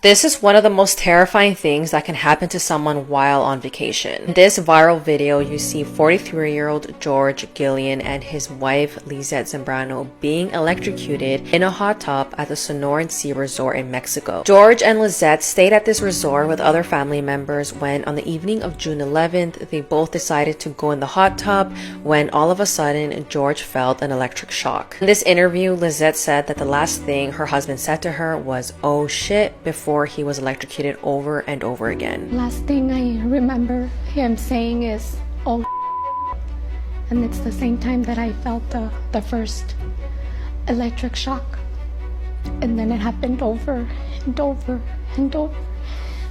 This is one of the most terrifying things that can happen to someone while on vacation. In this viral video, you see 43-year-old George Gillian and his wife Lizette Zambrano being electrocuted in a hot tub at the Sonoran Sea Resort in Mexico. George and Lizette stayed at this resort with other family members when, on the evening of June 11th, they both decided to go in the hot tub when all of a sudden George felt an electric shock. In this interview, Lizette said that the last thing her husband said to her was, "Oh shit," before he was electrocuted over and over again. Last thing I remember him saying is, "Oh," and it's the same time that I felt the first electric shock. And then it happened over and over and over.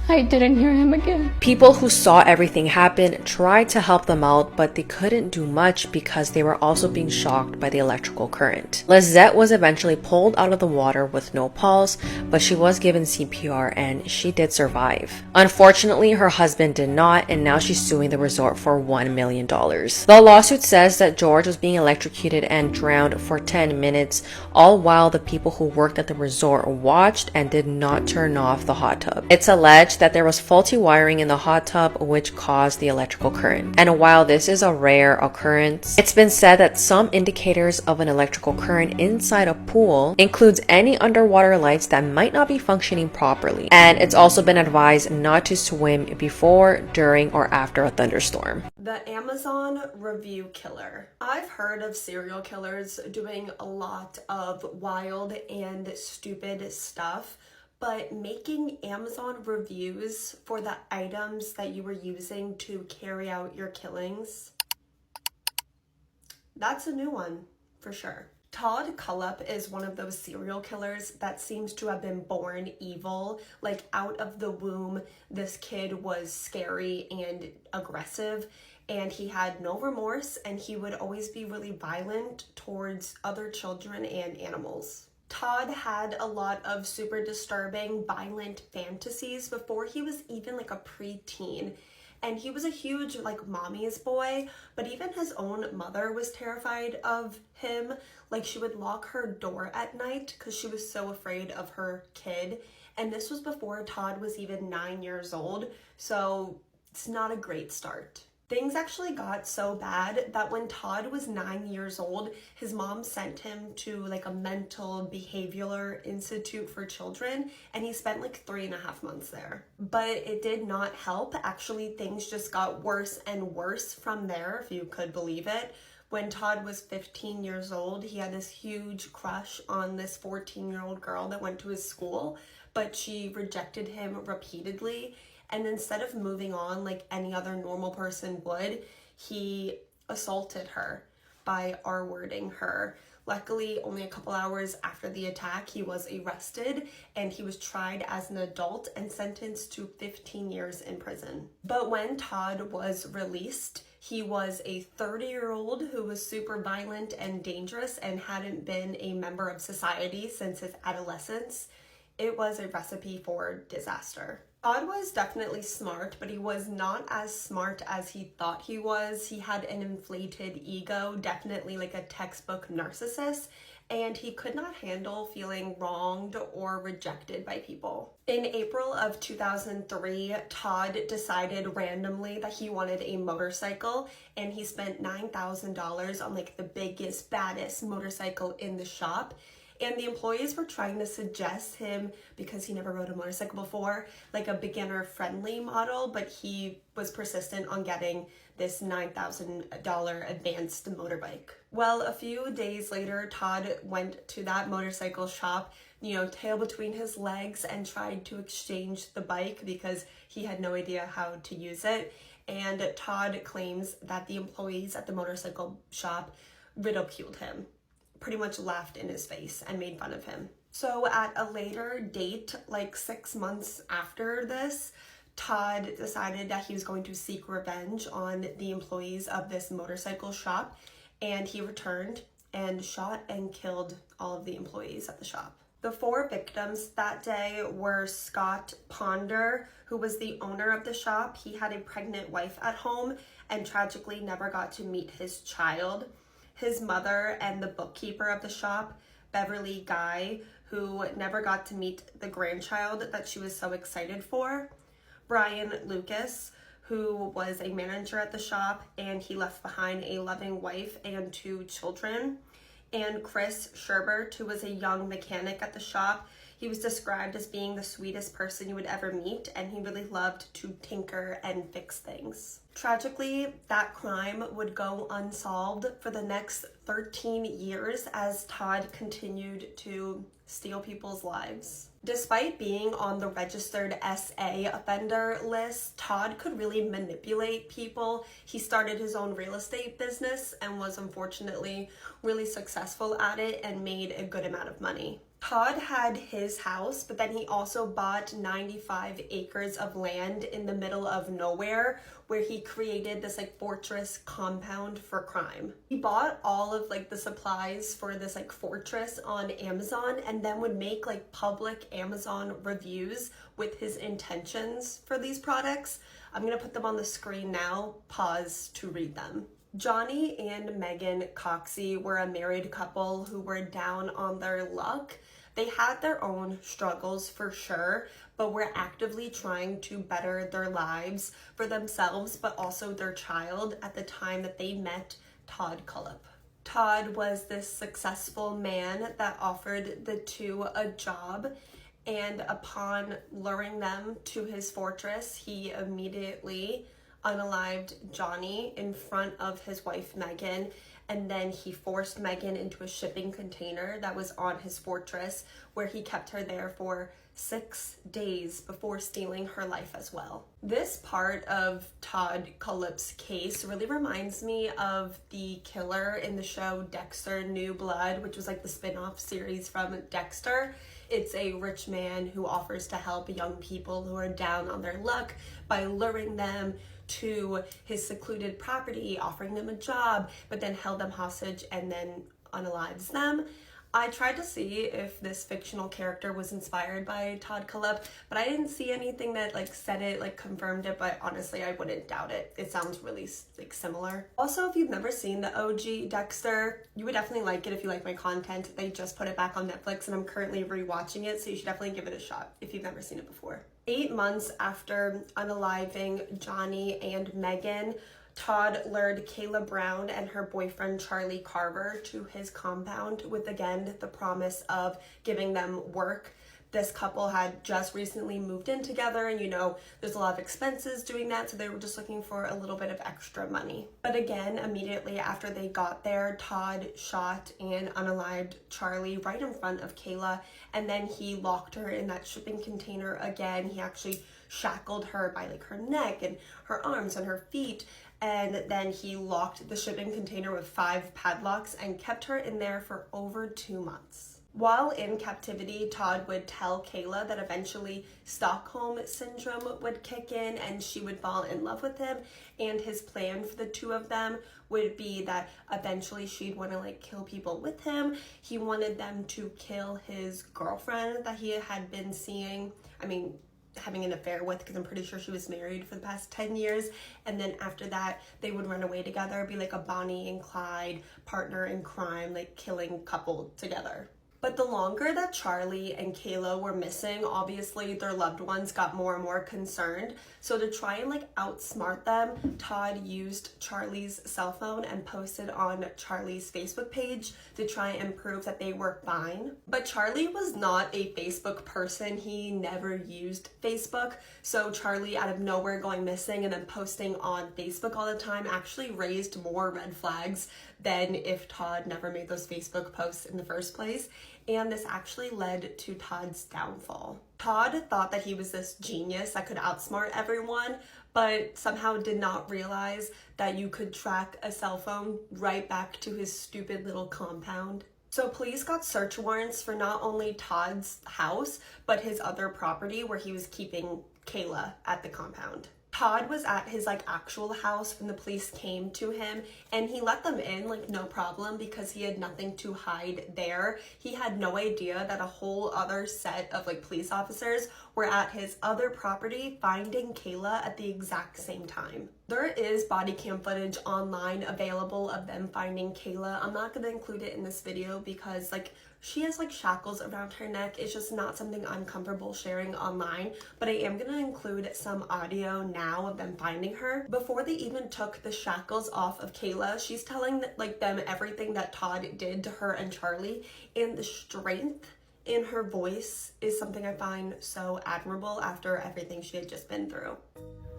I didn't hear him again. People who saw everything happen tried to help them out, but they couldn't do much because they were also being shocked by the electrical current. Lizette was eventually pulled out of the water with no pulse, but she was given CPR and she did survive. Unfortunately, her husband did not, and now she's suing the resort for $1 million. The lawsuit says that George was being electrocuted and drowned for 10 minutes, all while the people who worked at the resort watched and did not turn off the hot tub. It's alleged that there was faulty wiring in the hot tub which caused the electrical current. And while this is a rare occurrence, it's been said that some indicators of an electrical current inside a pool includes any underwater lights that might not be functioning properly. And it's also been advised not to swim before, during, or after a thunderstorm. The Amazon review killer. I've heard of serial killers doing a lot of wild and stupid stuff, but making Amazon reviews for the items that you were using to carry out your killings, that's a new one for sure. Todd Cullop is one of those serial killers that seems to have been born evil. Like, out of the womb, this kid was scary and aggressive, and he had no remorse, and he would always be really violent towards other children and animals. Todd had a lot of super disturbing, violent fantasies before he was even like a preteen. And he was a huge like mommy's boy, but even his own mother was terrified of him. Like, she would lock her door at night because she was so afraid of her kid. And this was before Todd was even 9 years old, so it's not a great start. Things actually got so bad that when Todd was 9 years old, his mom sent him to like a mental behavioral institute for children, and he spent like 3.5 months there. But it did not help. Actually, things just got worse and worse from there, if you could believe it. When Todd was 15 years old, he had this huge crush on this 14-year-old girl that went to his school, but she rejected him repeatedly. And instead of moving on like any other normal person would, he assaulted her by R-wording her. Luckily, only a couple hours after the attack, he was arrested and he was tried as an adult and sentenced to 15 years in prison. But when Todd was released, he was a 30-year-old who was super violent and dangerous and hadn't been a member of society since his adolescence. It was a recipe for disaster. Todd was definitely smart, but he was not as smart as he thought he was. He had an inflated ego, definitely like a textbook narcissist, and he could not handle feeling wronged or rejected by people. In April of 2003, Todd decided randomly that he wanted a motorcycle, and he spent $9,000 on like the biggest, baddest motorcycle in the shop. And the employees were trying to suggest him, because he never rode a motorcycle before, like a beginner-friendly model, but he was persistent on getting this $9,000 advanced motorbike. Well, a few days later, Todd went to that motorcycle shop, tail between his legs, and tried to exchange the bike because he had no idea how to use it. And Todd claims that the employees at the motorcycle shop ridiculed him, pretty much laughed in his face and made fun of him. So at a later date, like 6 months after this, Todd decided that he was going to seek revenge on the employees of this motorcycle shop, and he returned and shot and killed all of the employees at the shop. The 4 victims that day were Scott Ponder, who was the owner of the shop. He had a pregnant wife at home and tragically never got to meet his child. His mother and the bookkeeper of the shop, Beverly Guy, who who never got to meet the grandchild that she was so excited for, Brian Lucas, who was a manager at the shop and he left behind a loving wife and 2 children, and Chris Sherbert, who was a young mechanic at the shop. He was described as being the sweetest person you would ever meet, and he really loved to tinker and fix things. Tragically, that crime would go unsolved for the next 13 years as Todd continued to steal people's lives. Despite being on the registered SA offender list, Todd could really manipulate people. He started his own real estate business and was unfortunately really successful at it and made a good amount of money. Todd had his house, but then he also bought 95 acres of land in the middle of nowhere where he created this like fortress compound for crime. He bought all of like the supplies for this like fortress on Amazon and then would make like public Amazon reviews with his intentions for these products. I'm gonna put them on the screen now, pause to read them. Johnny and Megan Coxey were a married couple who were down on their luck. They had their own struggles for sure, but were actively trying to better their lives for themselves, but also their child at the time that they met Todd Cullip. Todd was this successful man that offered the 2 a job, and upon luring them to his fortress, he immediately unalived Johnny in front of his wife Megan, and then he forced Megan into a shipping container that was on his fortress where he kept her there for 6 days before stealing her life as well. This part of Todd Cullip's case really reminds me of the killer in the show Dexter New Blood, which was like the spin-off series from Dexter. It's a rich man who offers to help young people who are down on their luck by luring them to his secluded property, offering them a job, but then held them hostage and then unalives them. I tried to see if this fictional character was inspired by Todd Cullip, but I didn't see anything that like said it, like confirmed it, but honestly I wouldn't doubt it. It sounds really like similar. Also, if you've never seen the OG Dexter, you would definitely like it if you like my content. They just put it back on Netflix and I'm currently rewatching it, so you should definitely give it a shot if you've never seen it before. 8 months after unaliving Johnny and Megan, Todd lured Kayla Brown and her boyfriend Charlie Carver to his compound with, again, the promise of giving them work. This couple had just recently moved in together and, you know, there's a lot of expenses doing that, so they were just looking for a little bit of extra money. But again, immediately after they got there, Todd shot and unalived Charlie right in front of Kayla, and then he locked her in that shipping container again. He actually shackled her by like her neck and her arms and her feet, and then he locked the shipping container with 5 padlocks and kept her in there for over 2 months. While in captivity, Todd would tell Kayla that eventually Stockholm Syndrome would kick in and she would fall in love with him, and his plan for the 2 of them would be that eventually she'd want to like kill people with him. He wanted them to kill his girlfriend that he had been seeing, having an affair with, because I'm pretty sure she was married for the past 10 years. And then after that, they would run away together, be like a Bonnie and Clyde partner in crime, like killing couple together. But the longer that Charlie and Kayla were missing, obviously their loved ones got more and more concerned. So to try and like outsmart them, Todd used Charlie's cell phone and posted on Charlie's Facebook page to try and prove that they were fine. But Charlie was not a Facebook person. He never used Facebook. So Charlie, out of nowhere going missing and then posting on Facebook all the time, actually raised more red flags than if Todd never made those Facebook posts in the first place. And this actually led to Todd's downfall. Todd thought that he was this genius that could outsmart everyone, but somehow did not realize that you could track a cell phone right back to his stupid little compound. So police got search warrants for not only Todd's house, but his other property where he was keeping Kayla at the compound. Todd was at his like actual house when the police came to him, and he let them in like no problem because he had nothing to hide there. He had no idea that a whole other set of like police officers were at his other property finding Kayla at the exact same time. There is body cam footage online available of them finding Kayla. I'm not going to include it in this video because like She has like shackles around her neck. It's just not something I'm comfortable sharing online, but I am gonna include some audio now of them finding her. Before they even took the shackles off of Kayla, she's telling like them everything that Todd did to her and Charlie, and the strength in her voice is something I find so admirable after everything she had just been through.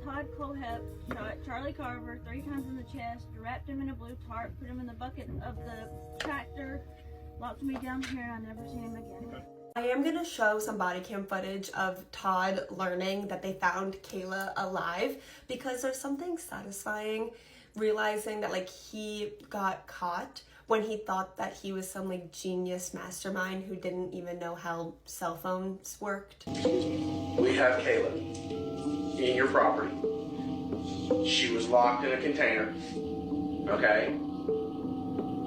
Todd Kohlhepp shot Charlie Carver 3 times in the chest, wrapped him in a blue tarp, put him in the bucket of the tractor, locked me down here, and I never seen him again. I am going to show some body cam footage of Todd learning that they found Kayla alive, because there's something satisfying realizing that like he got caught when he thought that he was some like genius mastermind who didn't even know how cell phones worked. We have Kayla in your property. She was locked in a container. Okay?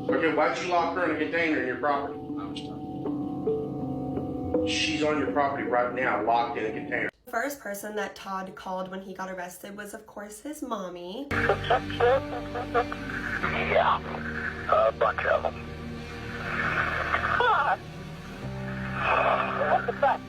Okay, why'd you lock her in a container in your property? She's on your property right now, locked in a container. The first person that Todd called when he got arrested was, of course, his mommy. Yeah, a bunch of them. What the fuck?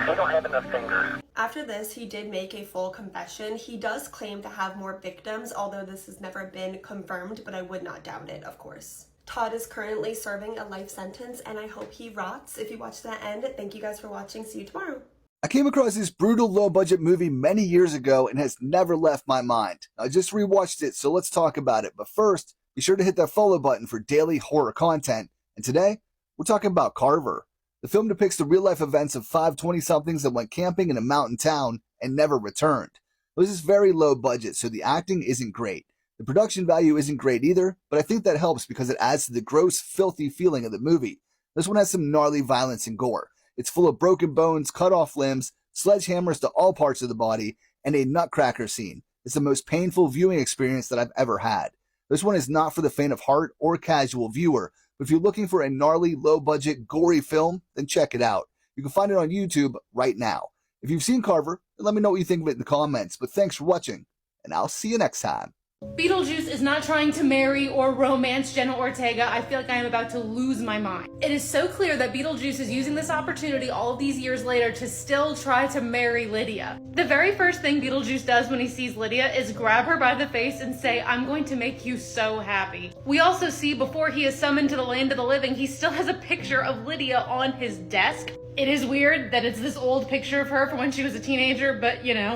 They don't have enough fingers. After this, he did make a full confession. He does claim to have more victims, although this has never been confirmed, but I would not doubt it, of course. Todd is currently serving a life sentence, and I hope he rots. If you watched to the end, thank you guys for watching. See you tomorrow. I came across this brutal low-budget movie many years ago and has never left my mind. I just rewatched it, so let's talk about it. But first, be sure to hit that follow button for daily horror content. And today, we're talking about Carver. The film depicts the real-life events of 5 20-somethings that went camping in a mountain town and never returned. This is very low budget, so the acting isn't great. The production value isn't great either, but I think that helps because it adds to the gross, filthy feeling of the movie. This one has some gnarly violence and gore. It's full of broken bones, cut off limbs, sledgehammers to all parts of the body, and a nutcracker scene. It's the most painful viewing experience that I've ever had. This one is not for the faint of heart or casual viewer, but if you're looking for a gnarly, low-budget, gory film, then check it out. You can find it on YouTube right now. If you've seen Carver, then let me know what you think of it in the comments. But thanks for watching, and I'll see you next time. Beetlejuice is not trying to marry or romance Jenna Ortega. I feel like I am about to lose my mind. It is so clear that Beetlejuice is using this opportunity all of these years later to still try to marry Lydia. The very first thing Beetlejuice does when he sees Lydia is grab her by the face and say, "I'm going to make you so happy." We also see before he is summoned to the land of the living, he still has a picture of Lydia on his desk. It is weird that it's this old picture of her from when she was a teenager, but you know.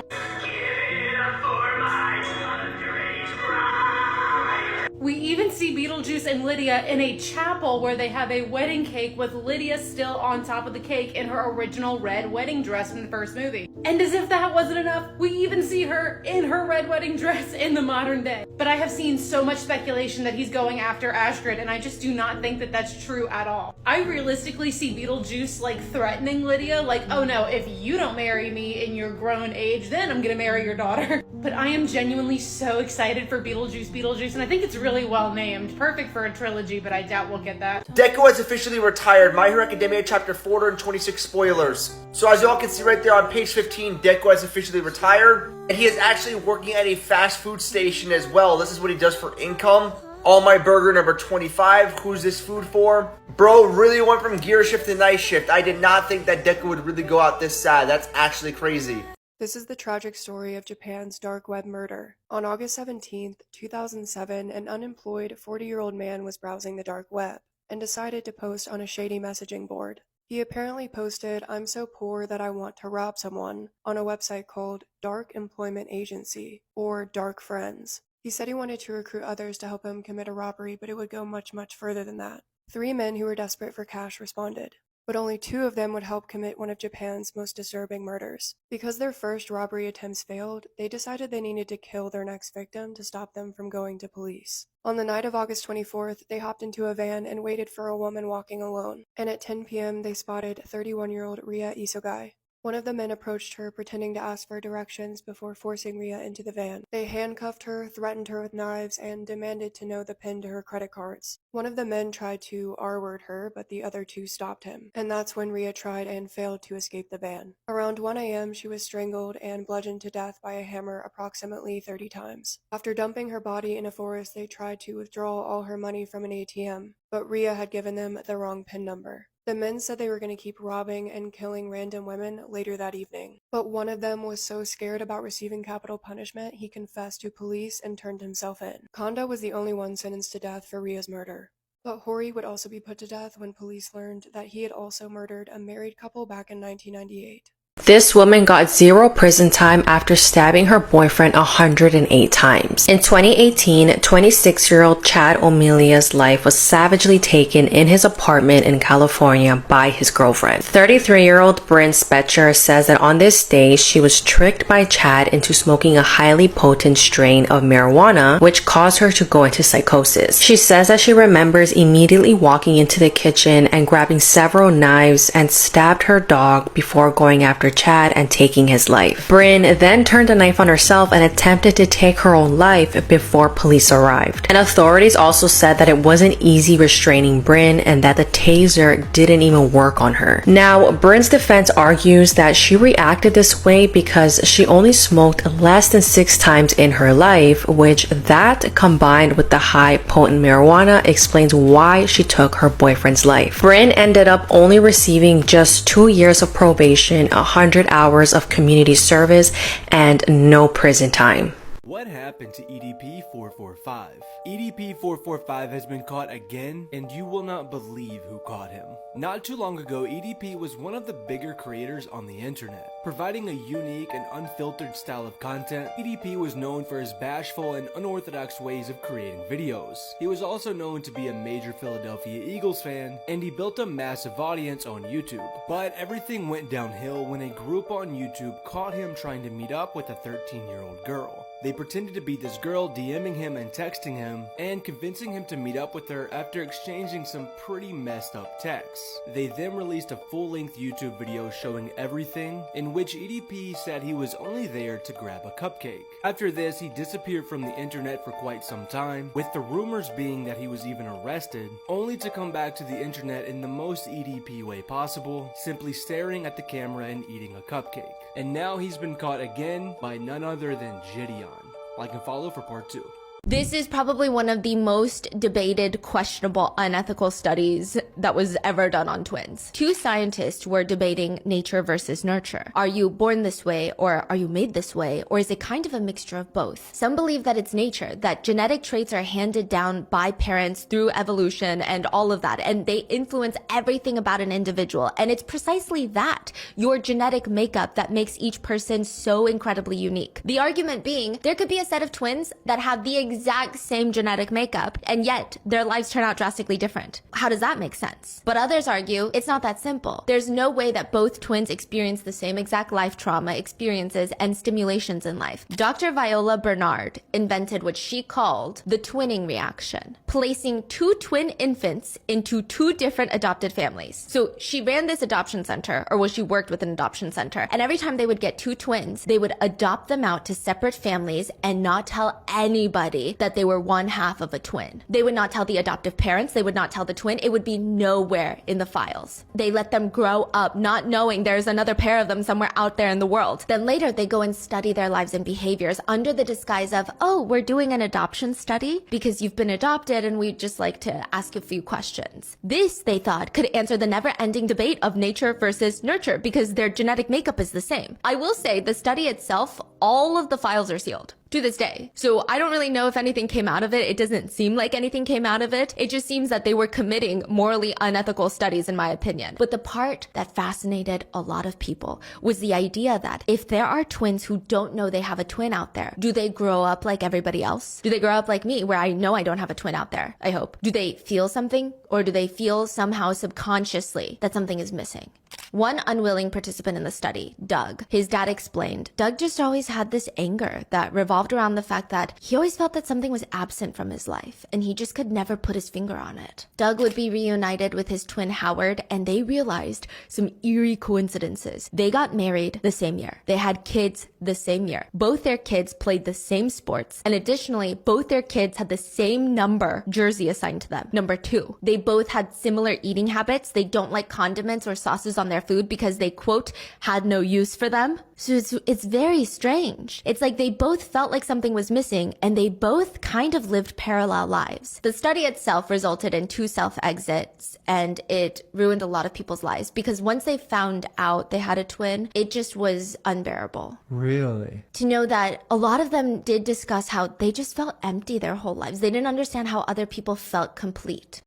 We even see Beetlejuice and Lydia in a chapel where they have a wedding cake with Lydia still on top of the cake in her original red wedding dress from the first movie. And as if that wasn't enough, we even see her in her red wedding dress in the modern day. But I have seen so much speculation that he's going after Astrid, and I just do not think that that's true at all. I realistically see Beetlejuice like threatening Lydia, like, "Oh no, if you don't marry me in your grown age, then I'm gonna marry your daughter." But I am genuinely so excited for Beetlejuice, and I think it's really well named. Perfect for a trilogy, but I doubt we'll get that. Deku has officially retired. My Hero Academia chapter 426 spoilers. So as y'all can see right there on page 15, Deku has officially retired. And he is actually working at a fast food station as well. This is what he does for income. All My Burger number 25. Who's this food for? Bro really went from gear shift to night shift. I did not think that Deku would really go out this sad. That's actually crazy. This is the tragic story of Japan's dark web murder. On August 17, 2007, an unemployed 40-year-old man was browsing the dark web and decided to post on a shady messaging board. He apparently posted, "I'm so poor that I want to rob someone," on a website called Dark Employment Agency, or Dark Friends. He said he wanted to recruit others to help him commit a robbery, but it would go much, much further than that. 3 men who were desperate for cash responded, but only 2 of them would help commit one of Japan's most disturbing murders. Because their first robbery attempts failed, they decided they needed to kill their next victim to stop them from going to police. On the night of August 24th, they hopped into a van and waited for a woman walking alone, and at 10 p.m. they spotted 31-year-old Ria Isogai. One of the men approached her, pretending to ask for directions before forcing Rhea into the van. They handcuffed her, threatened her with knives, and demanded to know the PIN to her credit cards. One of the men tried to R-word her, but the other two stopped him, and that's when Rhea tried and failed to escape the van. Around 1 a.m., she was strangled and bludgeoned to death by a hammer approximately 30 times. After dumping her body in a forest, they tried to withdraw all her money from an ATM, but Rhea had given them the wrong PIN number. The men said they were going to keep robbing and killing random women later that evening, but one of them was so scared about receiving capital punishment, he confessed to police and turned himself in. Konda was the only one sentenced to death for Rhea's murder. But Hori would also be put to death when police learned that he had also murdered a married couple back in 1998. This woman got 0 prison time after stabbing her boyfriend 108 times. In 2018, 26-year-old Chad O'Melia's life was savagely taken in his apartment in California by his girlfriend. 33-year-old Bryn Spetcher says that on this day, she was tricked by Chad into smoking a highly potent strain of marijuana, which caused her to go into psychosis. She says that she remembers immediately walking into the kitchen and grabbing several knives and stabbed her dog before going after Chad and taking his life. Bryn then turned a knife on herself and attempted to take her own life before police arrived. And authorities also said that it wasn't easy restraining Bryn and that the taser didn't even work on her. Now, Bryn's defense argues that she reacted this way because she only smoked less than 6 times in her life, which that combined with the high potent marijuana explains why she took her boyfriend's life. Bryn ended up only receiving just 2 years of probation, 100 hours of community service, and no prison time. What happened to EDP-445? EDP-445 has been caught again, and you will not believe who caught him. Not too long ago, EDP was one of the bigger creators on the internet. Providing a unique and unfiltered style of content, EDP was known for his bashful and unorthodox ways of creating videos. He was also known to be a major Philadelphia Eagles fan, and he built a massive audience on YouTube. But everything went downhill when a group on YouTube caught him trying to meet up with a 13-year-old girl. They pretended to be this girl, DMing him and texting him, and convincing him to meet up with her after exchanging some pretty messed up texts. They then released a full-length YouTube video showing everything, in which EDP said he was only there to grab a cupcake. After this, he disappeared from the internet for quite some time, with the rumors being that he was even arrested, only to come back to the internet in the most EDP way possible, simply staring at the camera and eating a cupcake. And now he's been caught again by none other than Gideon. Like and follow for part 2. This is probably one of the most debated, questionable, unethical studies that was ever done on twins. 2 scientists were debating nature versus nurture. Are you born this way, or are you made this way, or is it kind of a mixture of both? Some believe that it's nature, that genetic traits are handed down by parents through evolution and all of that, and they influence everything about an individual. And it's precisely that, your genetic makeup, that makes each person so incredibly unique. The argument being, there could be a set of twins that have the exact same genetic makeup, and yet their lives turn out drastically different. How does that make sense? But others argue it's not that simple. There's no way that both twins experience the same exact life trauma experiences and stimulations in life. Dr. Viola Bernard invented what she called the twinning reaction, placing 2 twin infants into 2 different adopted families. So she ran this adoption center, or she worked with an adoption center, and every time they would get 2 twins, they would adopt them out to separate families and not tell anybody that they were one half of a twin. They would not tell the adoptive parents, they would not tell the twin, it would be nowhere in the files. They let them grow up not knowing there's another pair of them somewhere out there in the world. Then later they go and study their lives and behaviors under the disguise of, oh, we're doing an adoption study because you've been adopted and we'd just like to ask a few questions. This, they thought, could answer the never-ending debate of nature versus nurture because their genetic makeup is the same. I will say the study itself, all of the files are sealed to this day. So I don't really know if anything came out of it. It doesn't seem like anything came out of it. It just seems that they were committing morally unethical studies, in my opinion. But the part that fascinated a lot of people was the idea that if there are twins who don't know they have a twin out there, do they grow up like everybody else? Do they grow up like me, where I know I don't have a twin out there? I hope. Do they feel something, or do they feel somehow subconsciously that something is missing? One unwilling participant in the study, Doug, his dad explained, Doug just always had this anger that revolved around the fact that he always felt that something was absent from his life, and he just could never put his finger on it. Doug would be reunited with his twin Howard, and they realized some eerie coincidences. They got married the same year. They had kids the same year. Both their kids played the same sports, and additionally, both their kids had the same number jersey assigned to them, number 2. They both had similar eating habits. They don't like condiments or sauces on their food because they, quote, had no use for them. So it's very strange. It's like they both felt like something was missing, and they both kind of lived parallel lives. The study itself resulted in 2 self-exits, and it ruined a lot of people's lives because once they found out they had a twin, it just was unbearable. Really? To know that a lot of them did discuss how they just felt empty their whole lives. They didn't understand how other people felt complete.